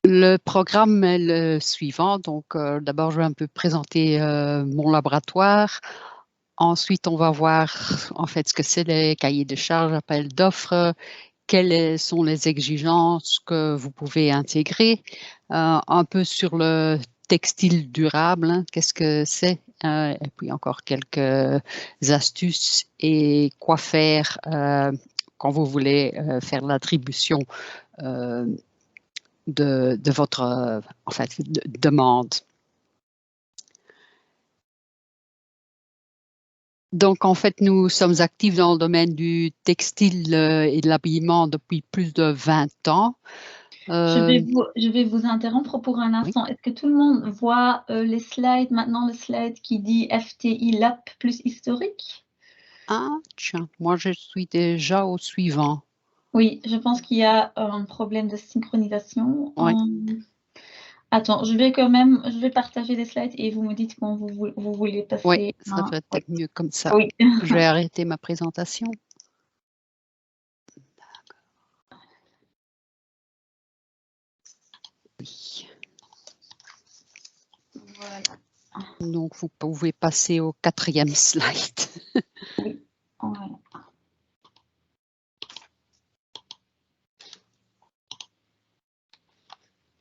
Le programme est le suivant. Donc, d'abord, je vais un peu présenter mon laboratoire. Ensuite, on va voir en fait ce que c'est les cahiers de charges, appels d'offres, quelles sont les exigences que vous pouvez intégrer, un peu sur le textile durable, hein, qu'est-ce que c'est, et puis encore quelques astuces et quoi faire quand vous voulez faire l'attribution euh, de votre en fait, demande. Donc, en fait, nous sommes actifs dans le domaine du textile et de l'habillement depuis plus de 20 ans. Je vais vous interrompre pour un Oui. instant. Est-ce que tout le monde voit les slides, maintenant le slide qui dit FTI LAP plus historique? Ah, tiens, moi, je suis déjà au suivant. Oui, je pense qu'il y a un problème de synchronisation. Oui, Attends, je vais partager les slides et vous me dites quand vous voulez oui, passer. ça doit Oui, être mieux comme ça. oui. Je vais arrêter ma présentation. Oui. Voilà. Donc, vous pouvez passer au 4e slide. Oui, voilà.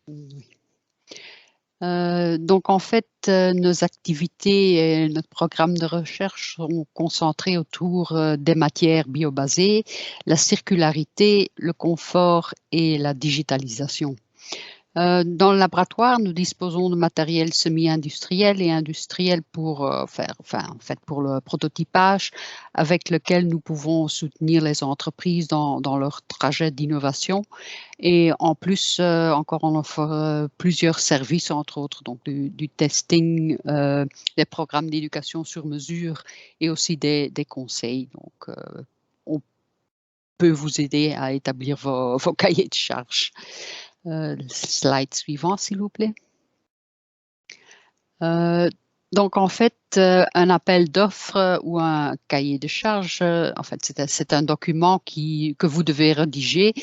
Oui. Donc, en fait, nos activités et notre programme de recherche sont concentrés autour des matières biobasées, la circularité, le confort et la digitalisation. Dans le laboratoire, nous disposons de matériel semi-industriel et industriel pour en fait, pour le prototypage, avec lequel nous pouvons soutenir les entreprises dans leur trajet d'innovation. Et en plus, encore, on offre plusieurs services, entre autres, donc du testing, des programmes d'éducation sur mesure et aussi des conseils. Donc, on peut vous aider à établir vos cahiers de charges. Slide suivant, s'il vous plaît. Euh, donc, en fait, un appel d'offres ou un cahier de charges, en fait, c'est un document que vous devez rédiger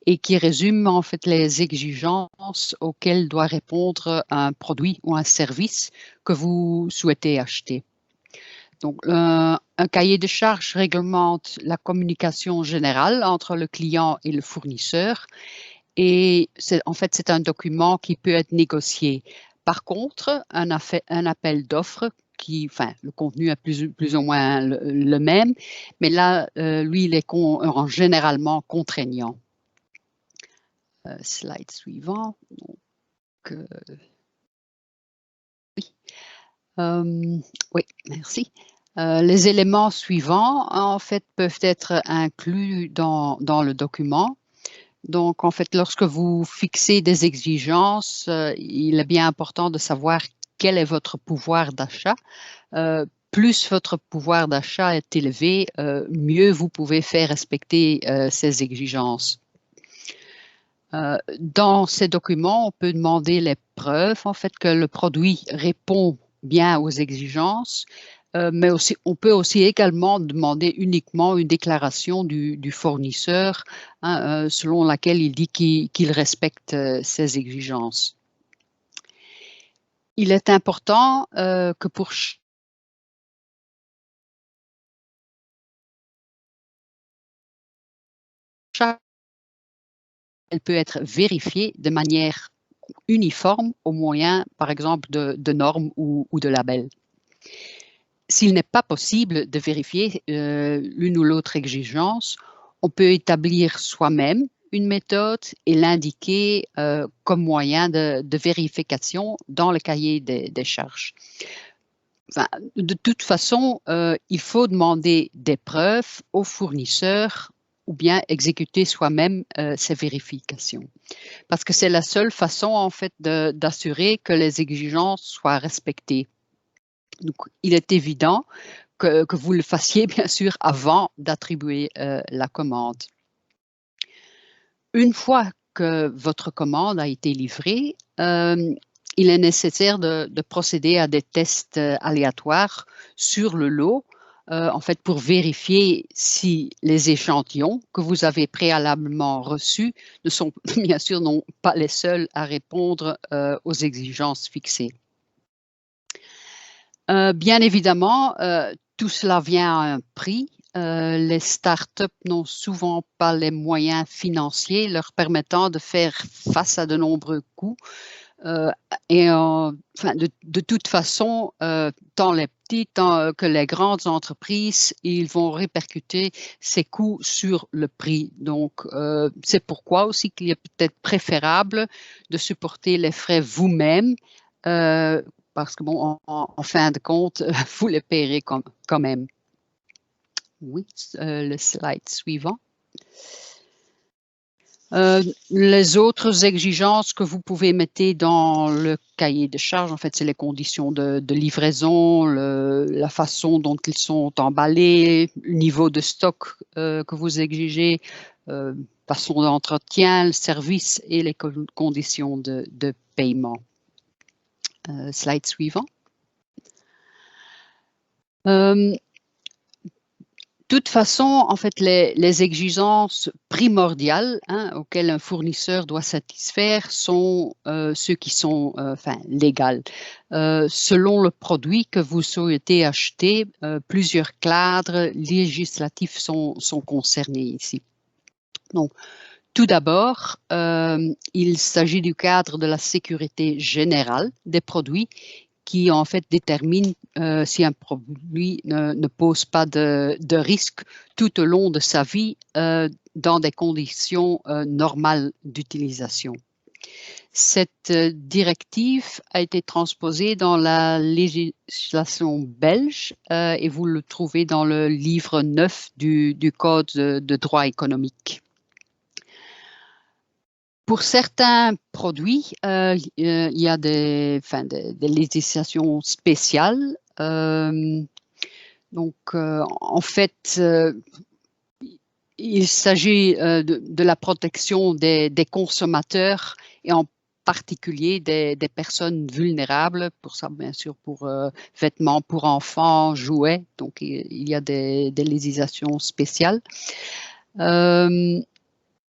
et qui résume en fait les exigences auxquelles doit répondre un produit ou un service que vous souhaitez acheter. Donc, un cahier de charges réglemente la communication générale entre le client et le fournisseur. Et en fait, c'est un document qui peut être négocié. Par contre, un appel d'offres enfin, le contenu est plus ou moins le même, mais là, lui, il est généralement contraignant. Slide suivant. Donc, oui. Oui, merci. Les éléments suivants, en fait, peuvent être inclus dans le document. Donc, en fait, lorsque vous fixez des exigences, il est bien important de savoir quel est votre pouvoir d'achat. Plus votre pouvoir d'achat est élevé, mieux vous pouvez faire respecter ces exigences. Dans ces documents, on peut demander les preuves, en fait, que le produit répond bien aux exigences, mais aussi, on peut aussi également demander uniquement une déclaration du fournisseur, hein, selon laquelle il dit qu'il respecte ses exigences. Il est important que pour chaque, elle peut être vérifiée de manière uniforme au moyen, par exemple, de normes ou de labels. S'il n'est pas possible de vérifier l'une ou l'autre exigence, on peut établir soi-même une méthode et l'indiquer comme moyen de vérification dans le cahier des charges. Enfin, de toute façon, il faut demander des preuves aux fournisseurs ou bien exécuter soi-même ces vérifications. Parce que c'est la seule façon, en fait, d'assurer que les exigences soient respectées. Donc, il est évident que vous le fassiez, bien sûr, avant d'attribuer la commande. Une fois que votre commande a été livrée, il est nécessaire de procéder à des tests aléatoires sur le lot en fait, pour vérifier si les échantillons que vous avez préalablement reçus ne sont bien sûr non pas les seuls à répondre aux exigences fixées. Bien évidemment, tout cela vient à un prix. Les startups n'ont souvent pas les moyens financiers leur permettant de faire face à de nombreux coûts. Enfin, de toute façon, tant les petites que les grandes entreprises, ils vont répercuter ces coûts sur le prix. Donc, c'est pourquoi aussi qu'il est peut-être préférable de supporter les frais vous-même, parce que, bon, en fin de compte, vous les paierez quand même. Oui, le slide suivant. Les autres exigences que vous pouvez mettre dans le cahier de charge, en fait, c'est les conditions de livraison, la façon dont ils sont emballés, le niveau de stock que vous exigez, façon d'entretien, le service et les conditions de paiement. Slide suivant. De toute façon, en fait, les exigences primordiales auxquelles un fournisseur doit satisfaire sont ceux qui sont légales. Selon le produit que vous souhaitez acheter, plusieurs cadres législatifs sont concernés ici. Donc, tout d'abord, il s'agit du cadre de la sécurité générale des produits qui en fait détermine si un produit ne pose pas de risque tout au long de sa vie dans des conditions normales d'utilisation. Cette directive a été transposée dans la législation belge et vous le trouvez dans le livre 9 du Code de droit économique. Pour certains produits, il y a des législations spéciales. Donc, en fait, il s'agit de la protection des consommateurs et en particulier des personnes vulnérables, pour ça, bien sûr, pour vêtements pour enfants, jouets. Donc, il y a des législations spéciales.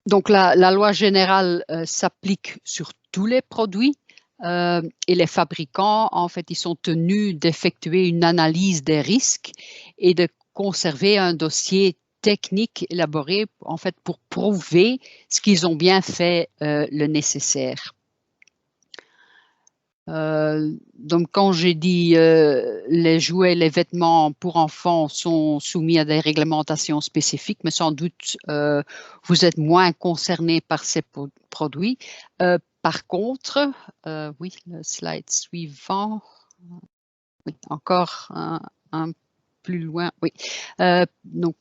Donc, la loi générale s'applique sur tous les produits et les fabricants, en fait, ils sont tenus d'effectuer une analyse des risques et de conserver un dossier technique élaboré, en fait, pour prouver ce qu'ils ont bien fait le nécessaire. Donc, quand j'ai dit les jouets, les vêtements pour enfants sont soumis à des réglementations spécifiques, mais sans doute vous êtes moins concerné par ces produits. Par contre, oui, le slide suivant. Oui, encore un plus loin. Oui. Donc,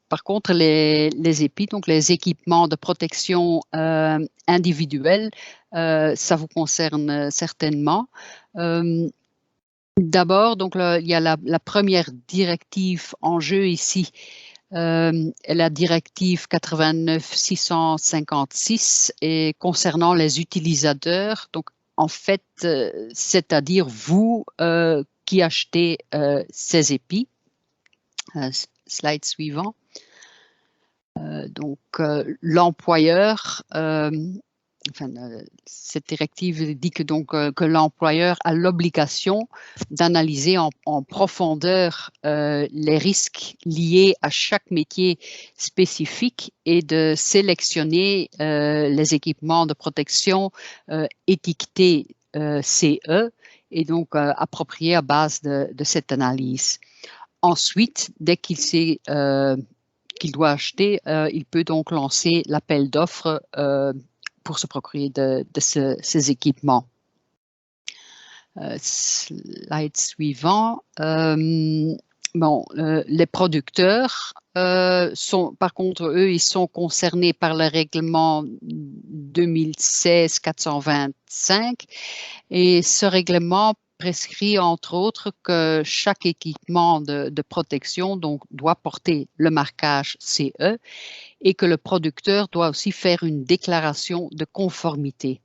par contre, les EPI, donc les équipements de protection individuelle, ça vous concerne certainement. D'abord, donc il y a la première directive en jeu ici, la directive 89-656 et concernant les utilisateurs. Donc, en fait, c'est-à-dire vous qui achetez ces EPI. Slide suivant. Donc, l'employeur, cette directive dit que, que l'employeur a l'obligation d'analyser en profondeur les risques liés à chaque métier spécifique et de sélectionner les équipements de protection étiquetés CE et donc appropriés à base de cette analyse. Ensuite, dès qu'il sait qu'il doit acheter, il peut donc lancer l'appel d'offres pour se procurer de ces équipements. Slide suivant. Bon, les producteurs sont, par contre, eux, ils sont concernés par le règlement 2016-425 et ce règlement prescrit entre autres que chaque équipement de protection donc, doit porter le marquage CE et que le producteur doit aussi faire une déclaration de conformité.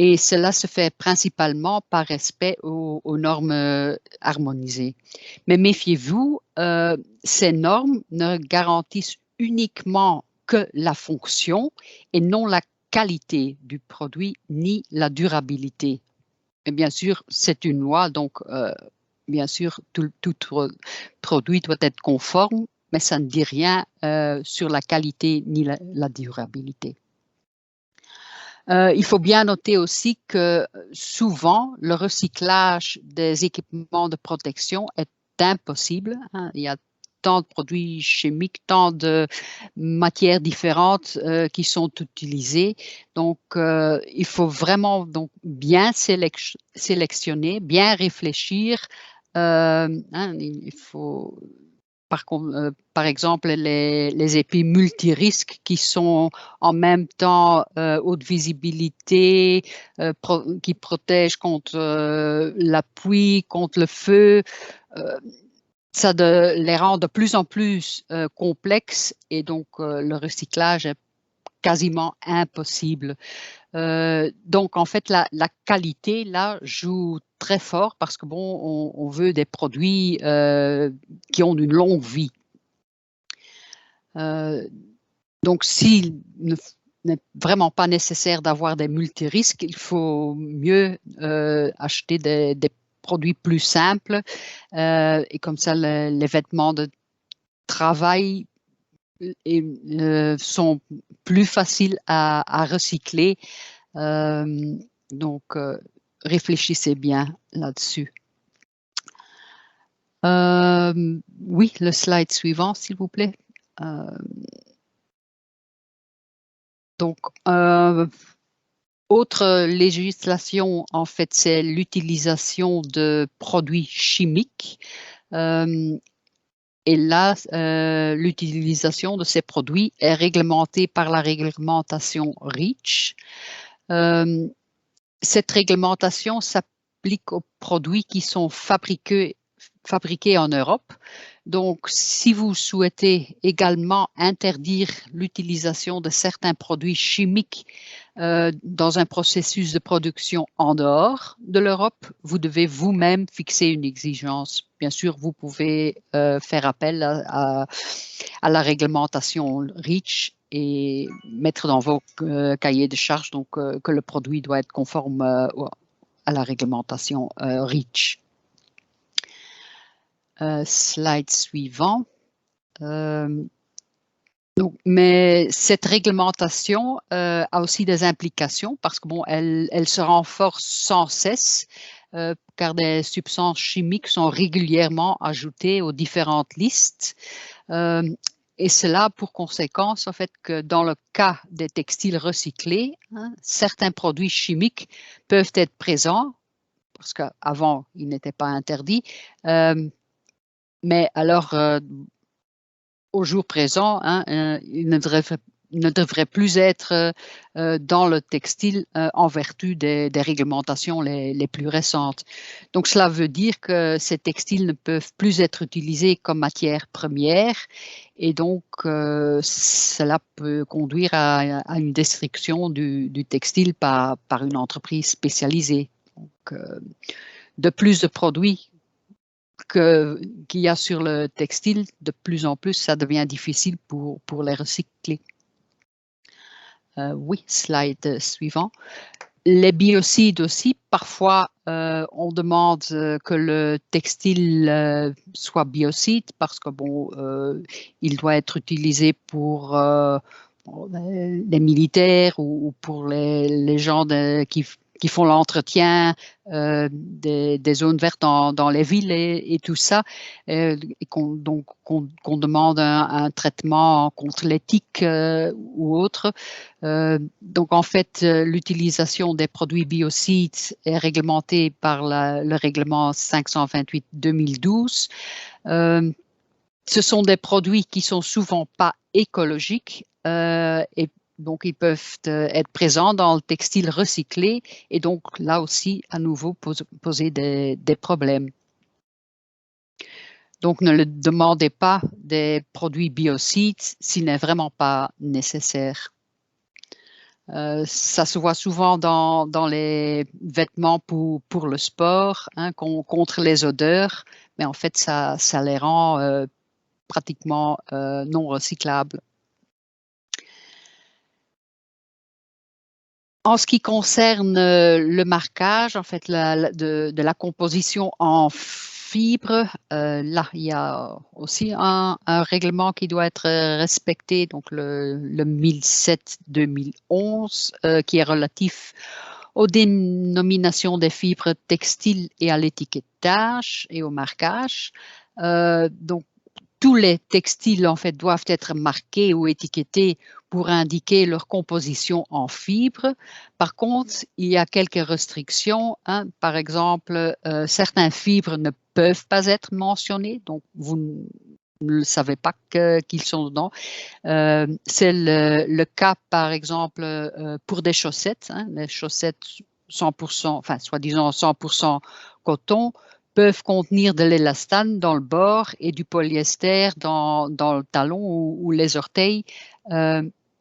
Et cela se fait principalement par respect aux normes harmonisées. Mais méfiez-vous, ces normes ne garantissent uniquement que la fonction et non la qualité du produit ni la durabilité. Et bien sûr, c'est une loi, donc bien sûr, tout produit doit être conforme, mais ça ne dit rien sur la qualité ni la durabilité. Il faut bien noter aussi que souvent, le recyclage des équipements de protection est impossible. Hein. Il y a tant de produits chimiques, tant de matières différentes qui sont utilisées. Donc, il faut vraiment donc, bien sélectionner, bien réfléchir. Hein, il faut par exemple, les épis multirisques qui sont en même temps haute visibilité, qui protègent contre la pluie, contre le feu. Ça les rend de plus en plus complexes et donc le recyclage est quasiment impossible. Donc, en fait, la qualité, là, joue très fort parce que, bon, on veut des produits qui ont une longue vie. Donc, s'il n'est vraiment pas nécessaire d'avoir des multirisques, il faut mieux acheter des produits plus simples et comme ça, les vêtements de travail sont plus faciles à recycler. Donc, réfléchissez bien là-dessus. Oui, le slide suivant, s'il vous plaît. Donc, autre législation, en fait, c'est l'utilisation de produits chimiques. Et là, l'utilisation de ces produits est réglementée par la réglementation REACH. Cette réglementation s'applique aux produits qui sont fabriqués en Europe. Donc, si vous souhaitez également interdire l'utilisation de certains produits chimiques dans un processus de production en dehors de l'Europe, vous devez vous-même fixer une exigence. Bien sûr, vous pouvez faire appel à la réglementation REACH et mettre dans vos cahiers de charges donc, que le produit doit être conforme à la réglementation REACH. Slide suivant. Donc, mais cette réglementation a aussi des implications parce que bon, elle se renforce sans cesse car des substances chimiques sont régulièrement ajoutées aux différentes listes. Et cela a pour conséquence en fait que dans le cas des textiles recyclés, hein, certains produits chimiques peuvent être présents parce qu'avant ils n'étaient pas interdits. Mais alors, au jour présent, hein, il ne devrait plus être dans le textile en vertu des réglementations les plus récentes. Donc, cela veut dire que ces textiles ne peuvent plus être utilisés comme matière première et donc cela peut conduire à une destruction du textile par une entreprise spécialisée. Donc, de plus de produits qu'il y a sur le textile, de plus en plus, ça devient difficile pour les recycler. Oui, slide suivant. Les biocides aussi, parfois on demande que le textile soit biocide parce que bon, il doit être utilisé pour les militaires ou pour les gens qui font l'entretien des zones vertes dans les villes et tout ça, et qu'on demande un traitement contre les tiques ou autre. Donc, en fait, l'utilisation des produits biocides est réglementée par le règlement 528/2012. Ce sont des produits qui sont souvent pas écologiques et donc ils peuvent être présents dans le textile recyclé et donc là aussi à nouveau poser des problèmes. Donc ne le demandez pas des produits biocides s'il n'est vraiment pas nécessaire. Ça se voit souvent dans les vêtements pour le sport, hein, contre les odeurs, mais en fait, ça les rend pratiquement non recyclables. En ce qui concerne le marquage, en fait, de la composition en fibres, là, il y a aussi un règlement qui doit être respecté, donc le 1007-2011, qui est relatif aux dénominations des fibres textiles et à l'étiquetage et au marquage. Donc, tous les textiles, en fait, doivent être marqués ou étiquetés pour indiquer leur composition en fibres. Par contre, il y a quelques restrictions, hein. Par exemple, certaines fibres ne peuvent pas être mentionnées, donc vous ne savez pas qu'ils sont dedans. C'est le cas, par exemple, pour des chaussettes, hein. Les chaussettes 100%, enfin, soi-disant 100% coton, peuvent contenir de l'élastane dans le bord et du polyester dans le talon ou les orteils,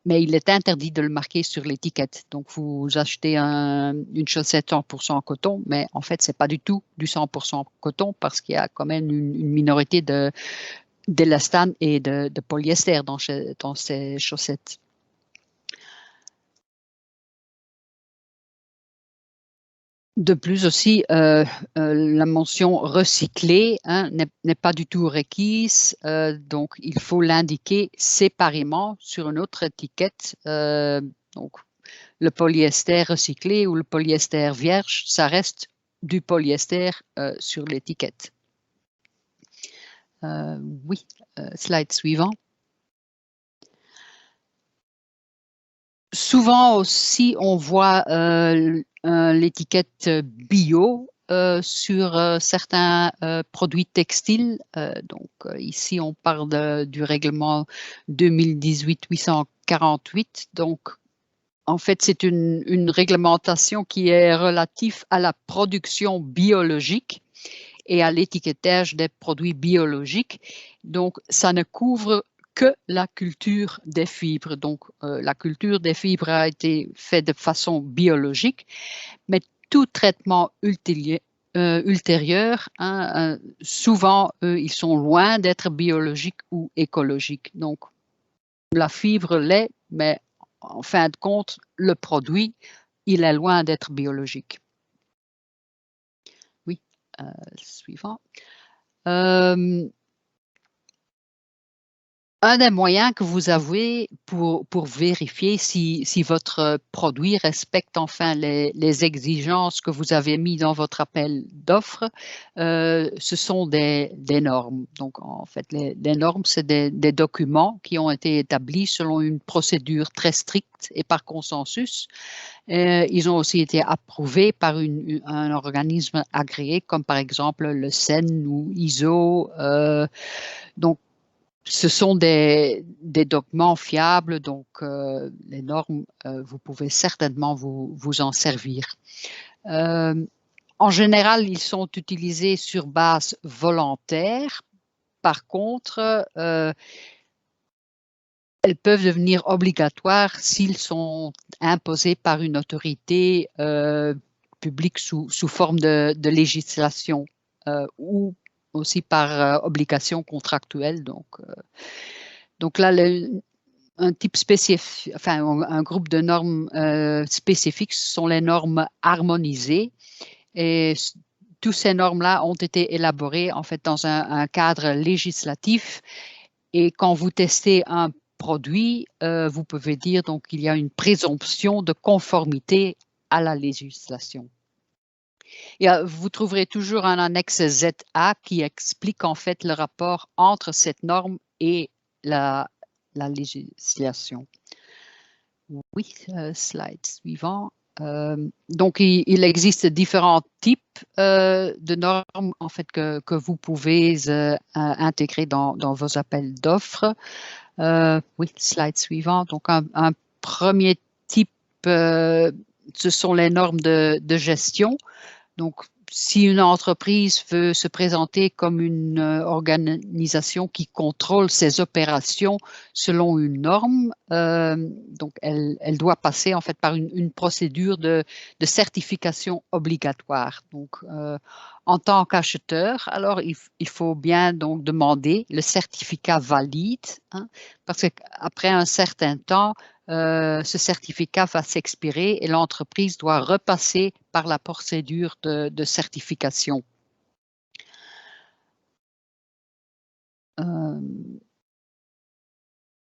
mais il est interdit de le marquer sur l'étiquette. Donc, vous achetez une chaussette 100% coton, mais en fait, ce n'est pas du tout du 100% coton parce qu'il y a quand même une minorité d'élastane et de polyester dans ces chaussettes. De plus aussi, la mention recyclé, hein, n'est pas du tout requise, donc il faut l'indiquer séparément sur une autre étiquette. Donc, le polyester recyclé ou le polyester vierge, ça reste du polyester sur l'étiquette. Oui, slide suivant. Souvent aussi, on voit l'étiquette bio sur certains produits textiles. Donc ici, on parle du règlement 2018-848. Donc, en fait, c'est une réglementation qui est relative à la production biologique et à l'étiquetage des produits biologiques. Donc, ça ne couvre que la culture des fibres. Donc, la culture des fibres a été faite de façon biologique, mais tout traitement ultérieur, hein, souvent, ils sont loin d'être biologiques ou écologiques. Donc, la fibre l'est, mais en fin de compte, le produit, il est loin d'être biologique. Oui, suivant. Un des moyens que vous avez pour vérifier si votre produit respecte enfin les exigences que vous avez mis dans votre appel d'offres, ce sont des normes. Donc, en fait, les normes, c'est des documents qui ont été établis selon une procédure très stricte et par consensus. Ils ont aussi été approuvés par un organisme agréé, comme par exemple le CEN ou ISO. Donc, ce sont des documents fiables, donc les normes, vous pouvez certainement vous en servir. En général, ils sont utilisés sur base volontaire. Par contre, elles peuvent devenir obligatoires s'ils sont imposés par une autorité publique sous forme de législation ou aussi par obligation contractuelle. Donc là, un type spécifique, enfin un groupe de normes spécifiques sont les normes harmonisées. Et toutes ces normes-là ont été élaborées en fait dans un cadre législatif. Et quand vous testez un produit, vous pouvez dire donc qu'il y a une présomption de conformité à la législation. Et vous trouverez toujours un annexe ZA qui explique en fait le rapport entre cette norme et la législation. Oui, slide suivant. Donc, il existe différents types de normes en fait que vous pouvez intégrer dans vos appels d'offres. Oui, slide suivant. Donc, un premier type, ce sont les normes de gestion. Donc, si une entreprise veut se présenter comme une organisation qui contrôle ses opérations selon une norme, donc elle doit passer en fait par une procédure de certification obligatoire. Donc, en tant qu'acheteur, alors il faut bien donc demander le certificat valide, hein, parce qu'après un certain temps, ce certificat va s'expirer et l'entreprise doit repasser par la procédure de certification.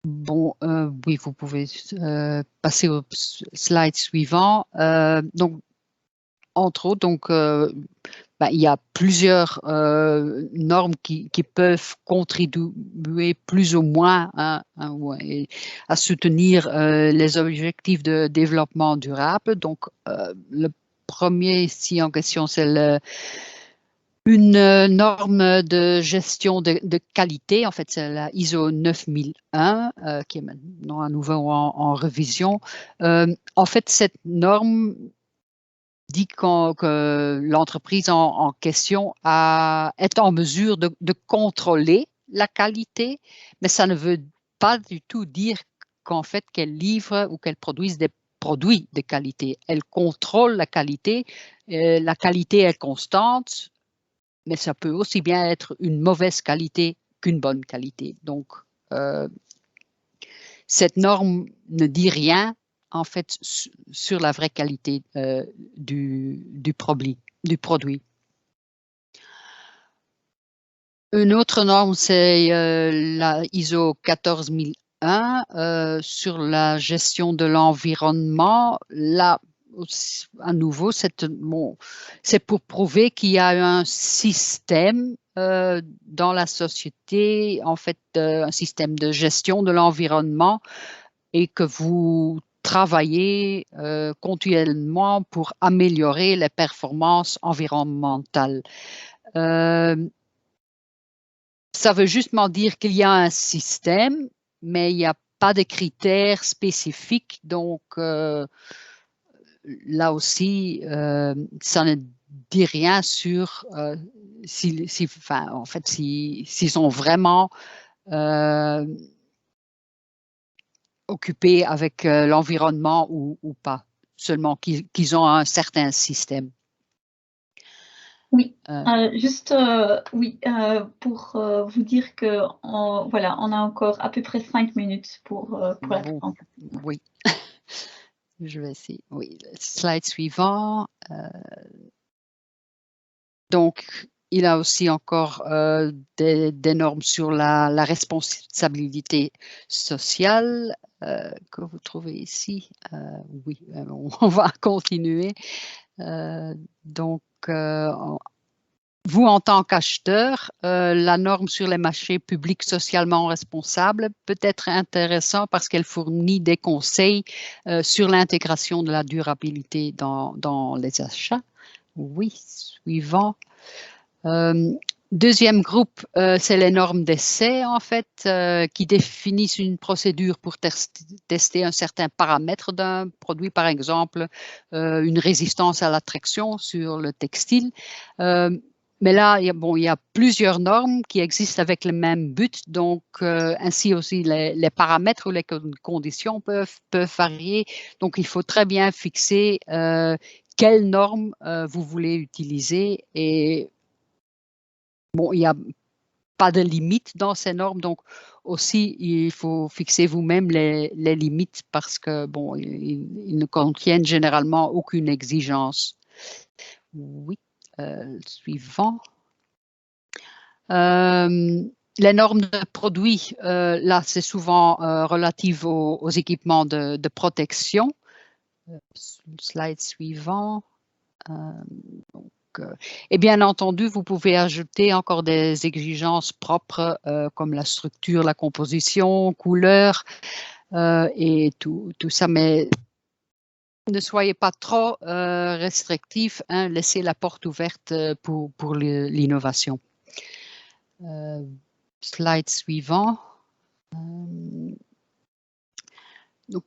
Bon, oui, vous pouvez passer au slide suivant. Donc, entre autres, donc, il y a plusieurs normes qui peuvent contribuer plus ou moins à soutenir les objectifs de développement durable. Donc, le premier ici en question, c'est une norme de gestion de qualité. En fait, c'est la ISO 9001 qui est maintenant à nouveau en revision. En fait, cette norme dit que l'entreprise en question est en mesure de contrôler la qualité, mais ça ne veut pas du tout dire qu'en fait qu'elle livre ou qu'elle produise des produits de qualité. Elle contrôle la qualité est constante, mais ça peut aussi bien être une mauvaise qualité qu'une bonne qualité. Donc, cette norme ne dit rien en fait sur la vraie qualité du produit. Une autre norme, c'est la ISO 14001 sur la gestion de l'environnement. Là, à nouveau, c'est pour prouver qu'il y a un système dans la société, en fait, un système de gestion de l'environnement et que vous travaillez continuellement pour améliorer les performances environnementales. Ça veut justement dire qu'il y a un système, mais il n'y a pas de critères spécifiques. Donc, là aussi, ça ne dit rien sur s'ils sont vraiment occupés avec l'environnement ou pas, seulement qu'ils ont un certain système. Oui, juste pour vous dire que voilà, on a encore à peu près 5 minutes pour la présentation. Oui, je vais essayer. Oui, slide suivant. Donc, il a aussi encore des normes sur la responsabilité sociale que vous trouvez ici. Oui, on va continuer. Donc, vous, en tant qu'acheteur, la norme sur les marchés publics socialement responsables peut être intéressant parce qu'elle fournit des conseils sur l'intégration de la durabilité dans les achats. Oui, suivant. Deuxième groupe, c'est les normes d'essai, en fait, qui définissent une procédure pour tester un certain paramètre d'un produit, par exemple, une résistance à l'attraction sur le textile. Mais là, il y a plusieurs normes qui existent avec le même but, donc ainsi aussi les paramètres ou les conditions peuvent varier. Donc, il faut très bien fixer quelle norme vous voulez utiliser et bon, il n'y a pas de limite dans ces normes, donc aussi il faut fixer vous-même les limites parce que bon, ils ne contiennent généralement aucune exigence. Oui, suivant. Les normes de produits, là c'est souvent relative aux équipements de protection. Slide suivant. Et bien entendu, vous pouvez ajouter encore des exigences propres comme la structure, la composition, couleur et tout ça, mais ne soyez pas trop restrictifs, hein, laissez la porte ouverte pour l'innovation. Slide suivant. Donc,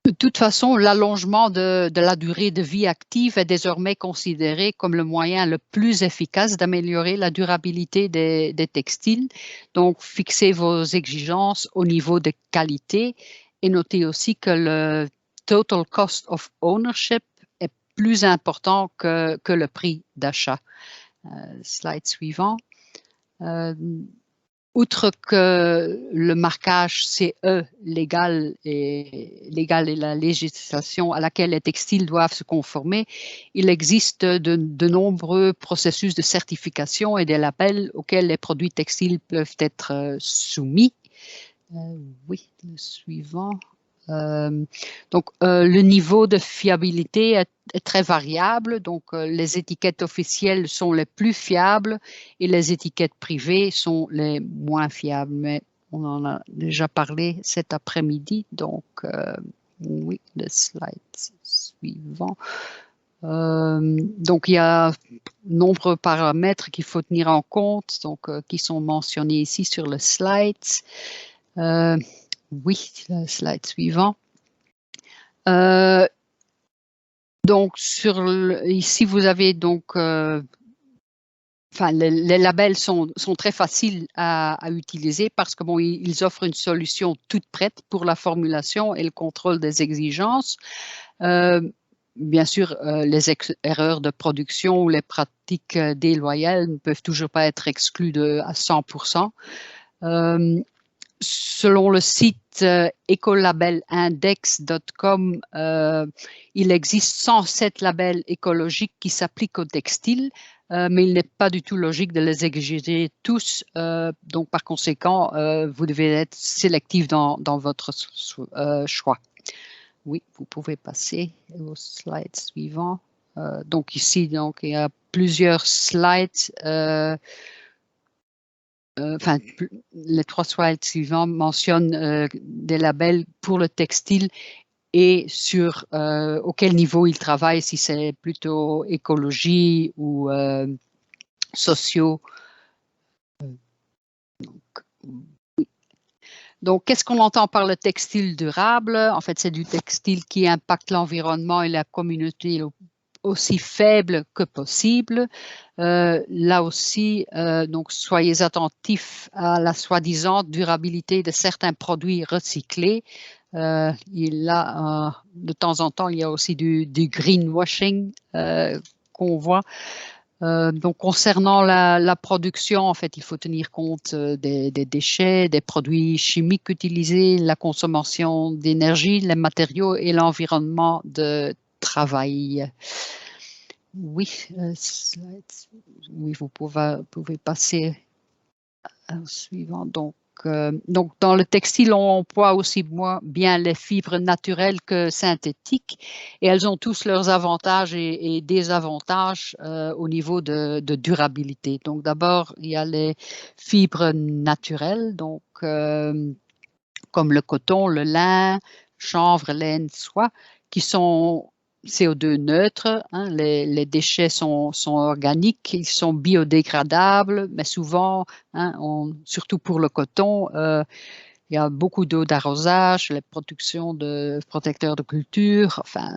De toute façon, l'allongement de la durée de vie active est désormais considéré comme le moyen le plus efficace d'améliorer la durabilité des textiles. Donc, fixez vos exigences au niveau de qualité et notez aussi que le total cost of ownership est plus important que le prix d'achat. Slide suivant. Outre que le marquage CE légal et la législation à laquelle les textiles doivent se conformer, il existe de nombreux processus de certification et des labels auxquels les produits textiles peuvent être soumis. Oui, le suivant. Le niveau de fiabilité est très variable. Donc, les étiquettes officielles sont les plus fiables et les étiquettes privées sont les moins fiables. Mais on en a déjà parlé cet après-midi. Donc, oui, le slide suivant. Donc, il y a nombreux paramètres qu'il faut tenir en compte, donc, qui sont mentionnés ici sur le slide. Oui, le slide suivant. Donc, ici, vous avez donc, les labels sont très faciles à utiliser parce que bon, ils offrent une solution toute prête pour la formulation et le contrôle des exigences. Bien sûr, les erreurs de production ou les pratiques déloyales ne peuvent toujours pas être exclues à 100%. Selon le site ecolabelindex.com, il existe 107 labels écologiques qui s'appliquent aux textiles, mais il n'est pas du tout logique de les exiger tous. Donc, par conséquent, vous devez être sélectif dans votre choix. Oui, vous pouvez passer au slide suivant. Donc, ici, donc, il y a plusieurs slides. Les 3 slides suivants mentionnent des labels pour le textile et sur auquel niveau ils travaillent, si c'est plutôt écologie ou sociaux. Donc, qu'est-ce qu'on entend par le textile durable? En fait, c'est du textile qui impacte l'environnement et la communauté aussi faible que possible. Là aussi, donc soyez attentifs à la soi-disant durabilité de certains produits recyclés. De temps en temps, il y a aussi du greenwashing qu'on voit. Donc, concernant la production, en fait, il faut tenir compte des déchets, des produits chimiques utilisés, la consommation d'énergie, les matériaux et l'environnement de travail. Oui, oui, vous pouvez passer au suivant. Donc, dans le textile, on emploie aussi bien les fibres naturelles que synthétiques et elles ont tous leurs avantages et désavantages au niveau de durabilité. Donc, d'abord, il y a les fibres naturelles, donc comme le coton, le lin, chanvre, laine, soie, qui sont CO2 neutres. Hein, les déchets sont organiques, ils sont biodégradables, mais souvent, hein, surtout pour le coton, il y a beaucoup d'eau d'arrosage, les productions de protecteurs de culture, enfin,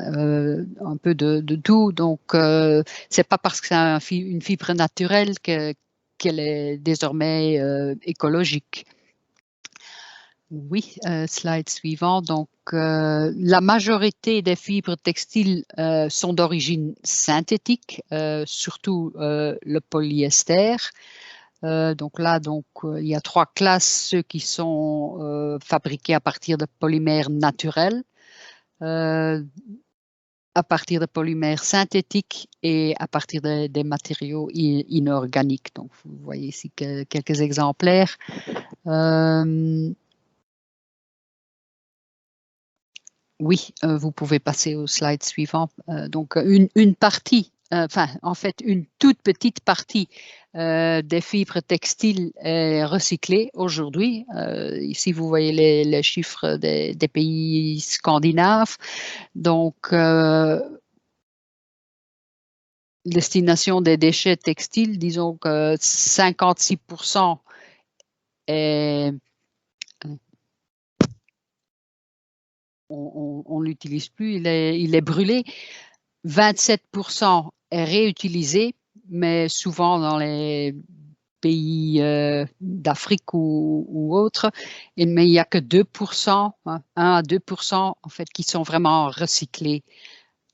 un peu de tout. Donc, c'est pas parce que c'est une fibre naturelle qu'elle est désormais écologique. Oui, slide suivant. Donc, la majorité des fibres textiles sont d'origine synthétique, surtout le polyester. Donc là, il y a 3 classes, ceux qui sont fabriqués à partir de polymères naturels, à partir de polymères synthétiques et à partir des matériaux inorganiques. Donc, vous voyez ici quelques exemplaires. Oui, vous pouvez passer au slide suivant. Donc, une partie, en fait, une toute petite partie des fibres textiles est recyclée aujourd'hui. Ici, vous voyez les chiffres des pays scandinaves. Donc, destination des déchets textiles, disons que 56% est on l'utilise plus, il est brûlé. 27% est réutilisé, mais souvent dans les pays d'Afrique ou autres, mais il n'y a que 2%, 1 à 2% en fait, qui sont vraiment recyclés.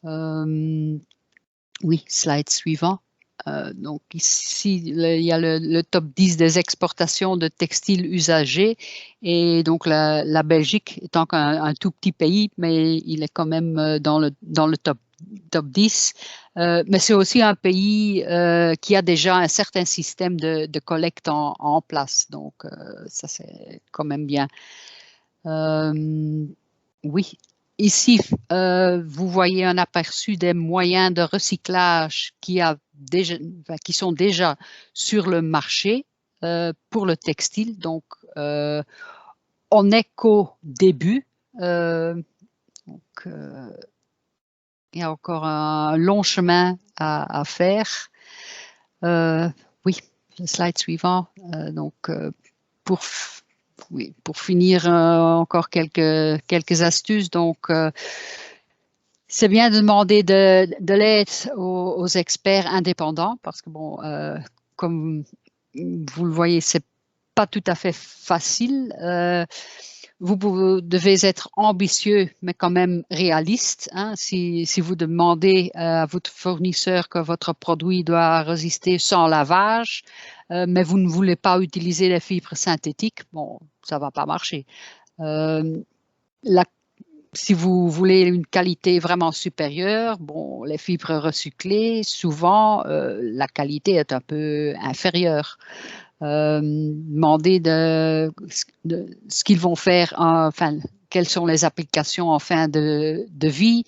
Oui, slide suivant. Donc ici, il y a le top 10 des exportations de textiles usagés et donc la Belgique étant un tout petit pays, mais il est quand même dans le top 10. Mais c'est aussi un pays qui a déjà un certain système de collecte en place. Donc ça, c'est quand même bien. Oui. Ici, vous voyez un aperçu des moyens de recyclage qui sont déjà sur le marché pour le textile. Donc, on n'est qu'au début. Donc, il y a encore un long chemin à faire. Oui, le slide suivant. Donc, pour finir, encore quelques astuces. Donc, c'est bien de demander de l'aide aux experts indépendants parce que, bon, comme vous le voyez, c'est pas tout à fait facile. Vous devez être ambitieux, mais quand même réaliste. Hein. Si vous demandez à votre fournisseur que votre produit doit résister sans lavage, mais vous ne voulez pas utiliser les fibres synthétiques, bon, ça ne va pas marcher. Si vous voulez une qualité vraiment supérieure, bon, les fibres recyclées, souvent, la qualité est un peu inférieure. Demander de ce qu'ils vont faire, enfin, quelles sont les applications en fin de vie.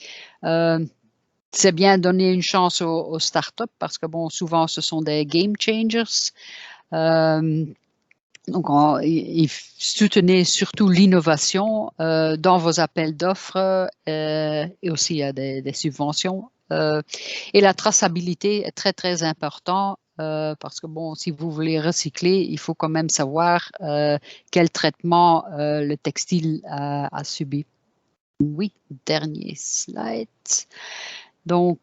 C'est bien donner une chance aux startups parce que, bon, souvent, ce sont des game changers. Donc, soutenez surtout l'innovation dans vos appels d'offres et aussi il y a des subventions. Et la traçabilité est très, très important parce que, bon, si vous voulez recycler, il faut quand même savoir quel traitement le textile a subi. Oui, dernier slide. Donc,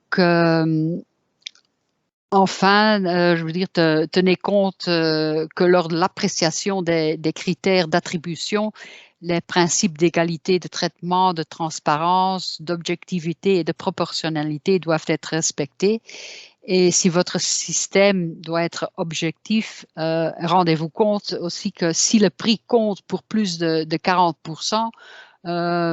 enfin, je veux dire, tenez compte que lors de l'appréciation des critères d'attribution, les principes d'égalité de traitement, de transparence, d'objectivité et de proportionnalité doivent être respectés. Et si votre système doit être objectif, rendez-vous compte aussi que si le prix compte pour plus de 40%,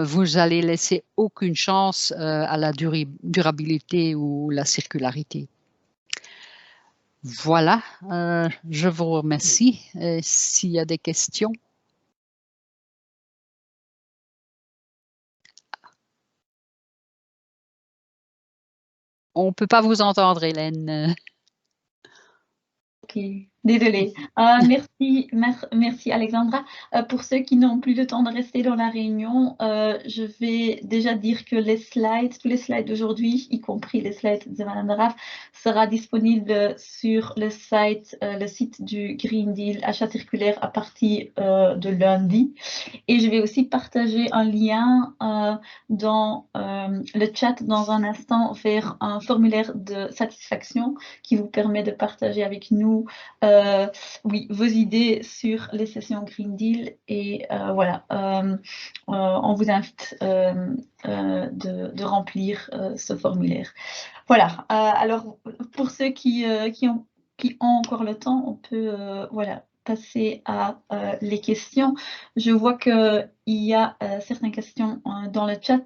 vous allez laisser aucune chance à la durabilité ou la circularité. Voilà, je vous remercie. S'il y a des questions. On ne peut pas vous entendre, Hélène. Ok, désolée. Merci Alexandra. Pour ceux qui n'ont plus le temps de rester dans la réunion, je vais déjà dire que tous les slides d'aujourd'hui, y compris les slides de Madame Raff, sera disponible sur le site du Green Deal Achat circulaire à partir de lundi. Et je vais aussi partager un lien dans le chat dans un instant vers un formulaire de satisfaction qui vous permet de partager avec nous vos idées sur les sessions Green Deal. Et voilà, on vous invite de remplir ce formulaire. Voilà, alors pour ceux qui ont encore le temps, on peut voilà, passer à les questions. Je vois qu'il y a certaines questions dans le chat.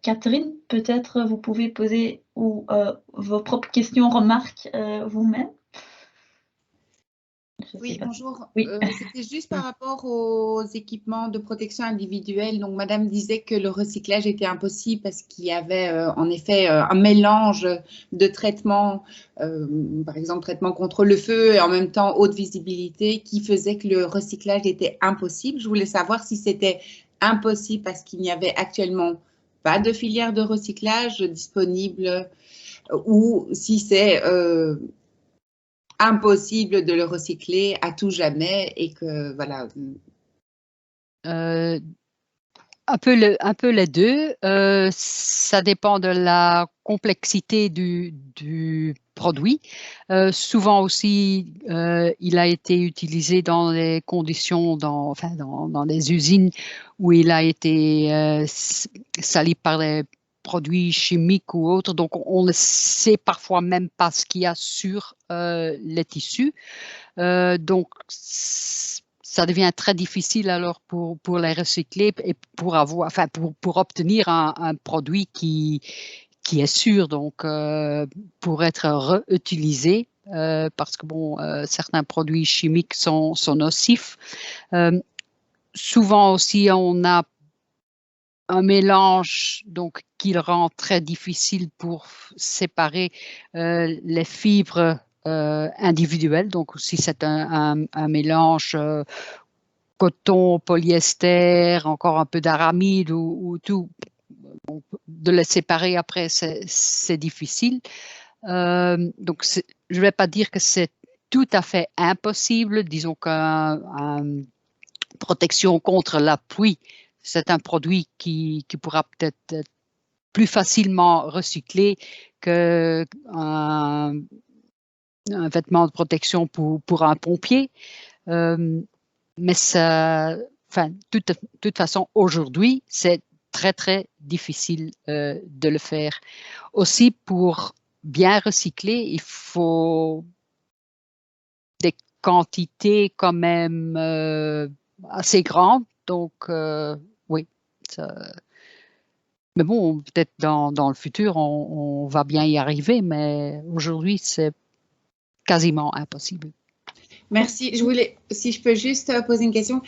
Catherine, peut-être vous pouvez poser vos propres questions, remarques vous-même. Oui, bonjour. Oui. C'était juste par rapport aux équipements de protection individuelle. Donc, Madame disait que le recyclage était impossible parce qu'il y avait en effet un mélange de traitements, par exemple traitement contre le feu et en même temps haute visibilité qui faisait que le recyclage était impossible. Je voulais savoir si c'était impossible parce qu'il n'y avait actuellement pas de filière de recyclage disponible ou si c'est impossible de le recycler à tout jamais et que voilà. Un peu les deux. Ça dépend de la complexité du produit. Souvent aussi, il a été utilisé dans les conditions, dans des usines où il a été sali par des produits chimiques ou autres. Donc, on ne sait parfois même pas ce qu'il y a sur les tissus. Donc, ça devient très difficile alors pour les recycler et pour obtenir un produit qui est sûr, donc pour être réutilisé, parce que bon, certains produits chimiques sont nocifs. Souvent aussi, on a un mélange donc qui le rend très difficile pour séparer les fibres individuelles. Donc, si c'est un mélange coton, polyester, encore un peu d'aramide ou tout, de les séparer après, c'est difficile. Donc, je ne vais pas dire que c'est tout à fait impossible. Disons qu'une protection contre la pluie, c'est un produit qui pourra peut-être être plus facilement recyclé qu'un vêtement de protection pour un pompier. Mais ça, de toute façon, aujourd'hui, c'est très, très difficile de le faire. Aussi, pour bien recycler, il faut des quantités quand même assez grandes. Donc, oui. Mais bon, peut-être dans le futur, on va bien y arriver, mais aujourd'hui, c'est quasiment impossible. Merci. Si je peux juste poser une question,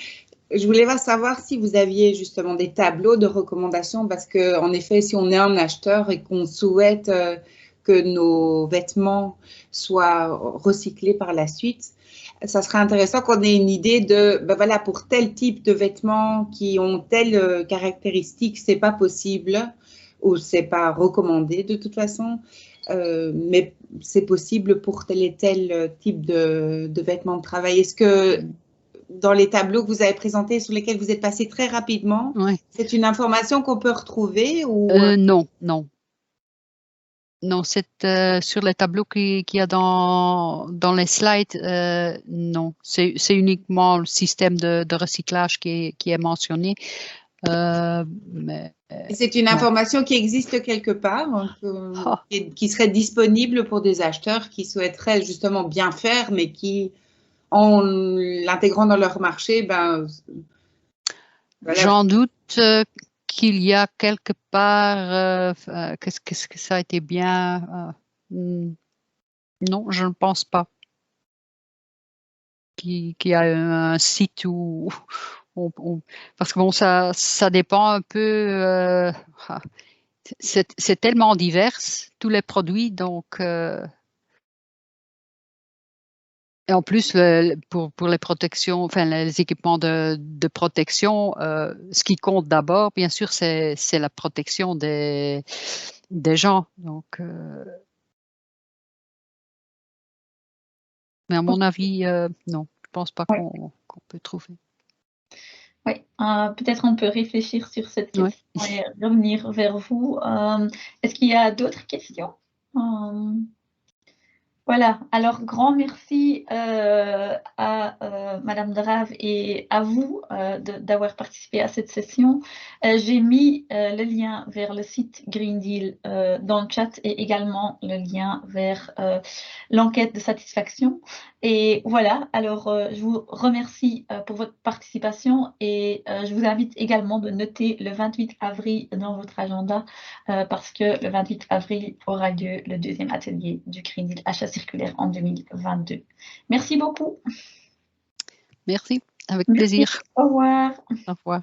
je voulais savoir si vous aviez justement des tableaux de recommandations, parce que en effet, si on est un acheteur et qu'on souhaite que nos vêtements soient recyclés par la suite, ça serait intéressant qu'on ait une idée de, ben voilà, pour tel type de vêtements qui ont telle caractéristique, c'est pas possible ou c'est pas recommandé de toute façon. Mais c'est possible pour tel et tel type de vêtements de travail. Est-ce que dans les tableaux que vous avez présentés, sur lesquels vous êtes passé très rapidement, oui. C'est une information qu'on peut retrouver ou... Non, non. Non, c'est sur les tableaux qu'il y a dans les slides, non. C'est uniquement le système de recyclage qui est mentionné. C'est une information qui existe quelque part, qui serait disponible pour des acheteurs qui souhaiteraient justement bien faire, mais qui, en l'intégrant dans leur marché, ben... Voilà. J'en doute qu'il y a quelque part, qu'est-ce que ça a été bien? Non, je ne pense pas qu'il y a un site où... parce que bon, ça dépend un peu. C'est tellement divers, tous les produits, donc. Et en plus, pour les protections, enfin les équipements de protection, ce qui compte d'abord, bien sûr, c'est la protection des gens. Donc, mais à mon avis, non, je ne pense pas qu'on peut trouver. Oui, peut-être on peut réfléchir sur cette question et revenir vers vous. Est-ce qu'il y a d'autres questions? Voilà, alors grand merci à Madame Drave et à vous d'avoir participé à cette session. J'ai mis le lien vers le site Green Deal dans le chat et également le lien vers l'enquête de satisfaction. Et voilà, alors je vous remercie pour votre participation et je vous invite également de noter le 28 avril dans votre agenda parce que le 28 avril aura lieu le deuxième atelier du Green Deal achat circulaire en 2022. Merci beaucoup. Merci, avec plaisir. Au revoir. Au revoir.